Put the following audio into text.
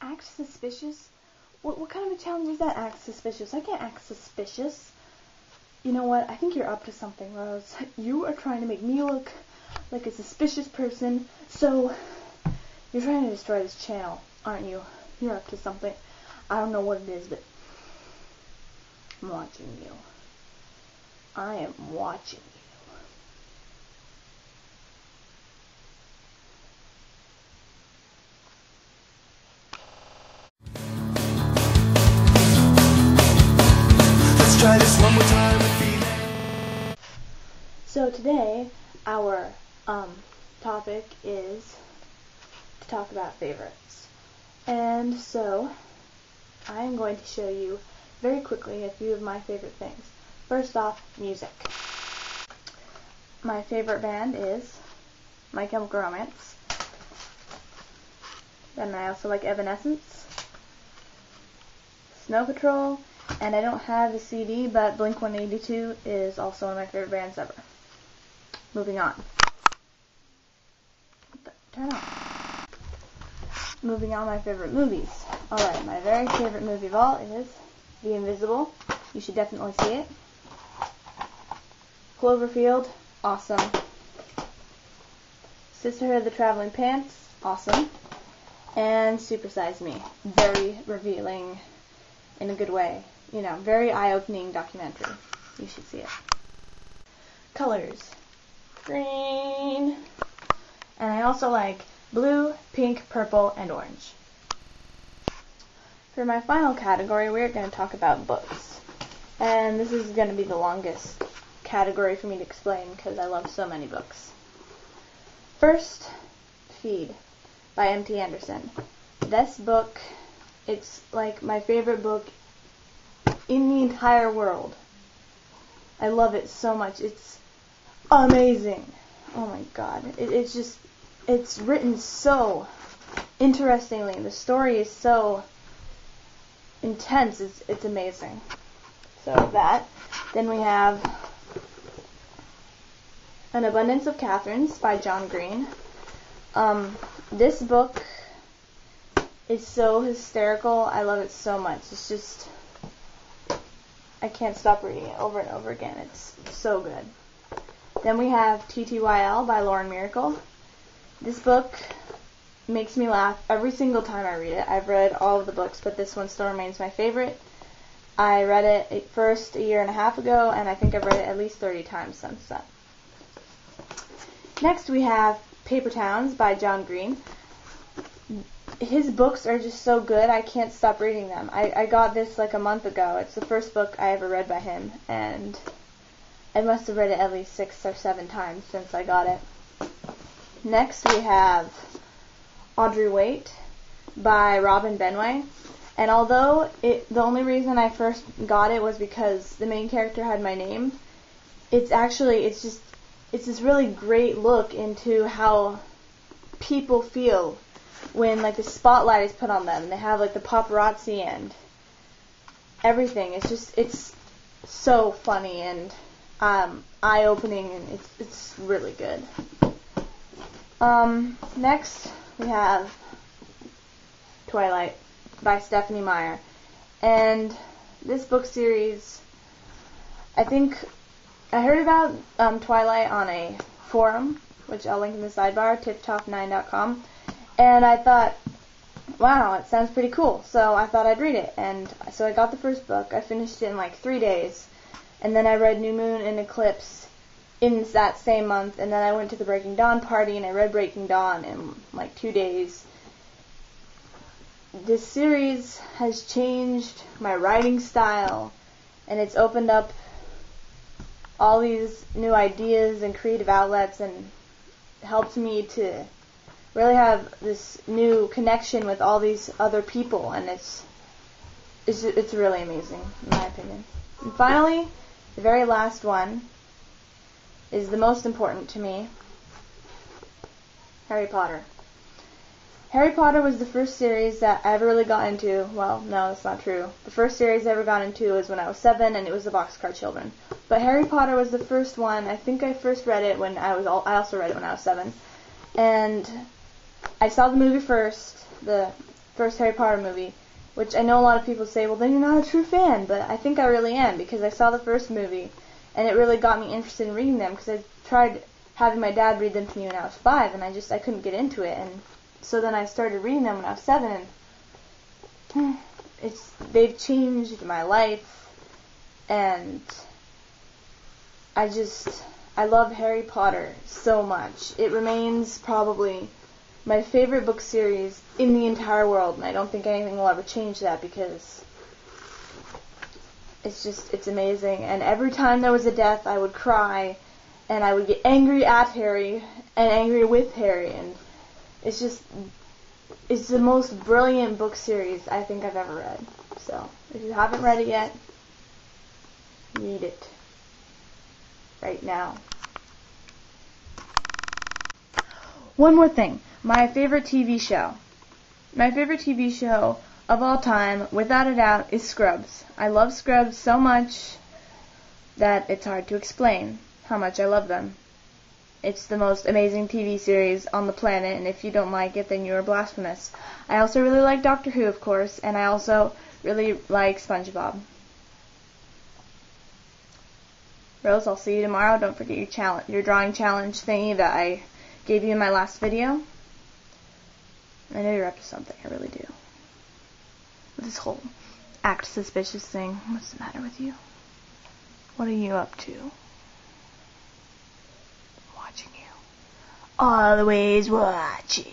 Act suspicious? What kind of a challenge is that, act suspicious? I can't act suspicious. You know what? I think you're up to something, Rose. You are trying to make me look like a suspicious person, so you're trying to destroy this channel, aren't you? You're up to something. I don't know what it is, but I'm watching you. I am watching you. Try this one more time with So today, our topic is to talk about favorites. And so, I am going to show you very quickly a few of my favorite things. First off, music. My favorite band is My Chemical Romance. Then I also like Evanescence, Snow Patrol, and I don't have the CD, but Blink-182 is also one of my favorite bands ever. Moving on. Turn on. Moving on, my favorite movies. Alright, my very favorite movie of all is The Invisible. You should definitely see it. Cloverfield, awesome. Sisterhood of the Traveling Pants, awesome. And Super Size Me, very revealing in a good way. You know, very eye-opening documentary. You should see it. Colors. Green. And I also like blue, pink, purple, and orange. For my final category, we're going to talk about books. And this is going to be the longest category for me to explain because I love so many books. First, Feed by M.T. Anderson. This book, it's like my favorite book in the entire world. I love it so much. It's amazing. Oh my god. It's written so interestingly. The story is so intense. It's amazing. So that. Then we have An Abundance of Catherines by John Green. This book is so hysterical. I love it so much. It's just, I can't stop reading it over and over again. It's so good. Then we have TTYL by Lauren Miracle. This book makes me laugh every single time I read it. I've read all of the books, but this one still remains my favorite. I read it first a year and a half ago, and I think I've read it at least 30 times since then. Next we have Paper Towns by John Green. His books are just so good, I can't stop reading them. I got this like a month ago. It's the first book I ever read by him, and I must have read it at least 6 or 7 times since I got it. Next we have Audrey Waite by Robin Benway. And although the only reason I first got it was because the main character had my name, it's this really great look into how people feel when like the spotlight is put on them. They have like the paparazzi and everything. It's so funny and eye-opening, and it's really good. Next we have Twilight by Stephanie Meyer. And this book series, I think I heard about Twilight on a forum, which I'll link in the sidebar, tiptop9.com, and I thought, wow, it sounds pretty cool, so I thought I'd read it. And so I got the first book. I finished it in like 3 days, and then I read New Moon and Eclipse in that same month, and then I went to the Breaking Dawn party, and I read Breaking Dawn in like 2 days. This series has changed my writing style, and it's opened up all these new ideas and creative outlets, and helped me to really have this new connection with all these other people, and it's really amazing, in my opinion. And finally, the very last one is the most important to me, Harry Potter. Harry Potter was the first series that I ever really got into. Well, no, that's not true. The first series I ever got into was when I was 7, and it was the Boxcar Children. But Harry Potter was the first one. I think I first read it when I also read it when I was 7. And I saw the movie first, the first Harry Potter movie, which I know a lot of people say, well, then you're not a true fan, but I think I really am, because I saw the first movie, and it really got me interested in reading them, because I tried having my dad read them to me when I was 5, and I couldn't get into it, and so then I started reading them when I was 7, and they've changed my life, and I love Harry Potter so much. It remains probably my favorite book series in the entire world, and I don't think anything will ever change that, because it's amazing. And every time there was a death, I would cry, and I would get angry at Harry, and angry with Harry, and it's the most brilliant book series I think I've ever read. So, if you haven't read it yet, read it. Right now. One more thing. My favorite TV show. My favorite TV show of all time, without a doubt, is Scrubs. I love Scrubs so much that it's hard to explain how much I love them. It's the most amazing TV series on the planet, and if you don't like it, then you are blasphemous. I also really like Doctor Who, of course, and I also really like SpongeBob. Rose, I'll see you tomorrow. Don't forget your drawing challenge thingy that I gave you in my last video. I know you're up to something, I really do. With this whole act suspicious thing. What's the matter with you? What are you up to? I'm watching you. Always watching.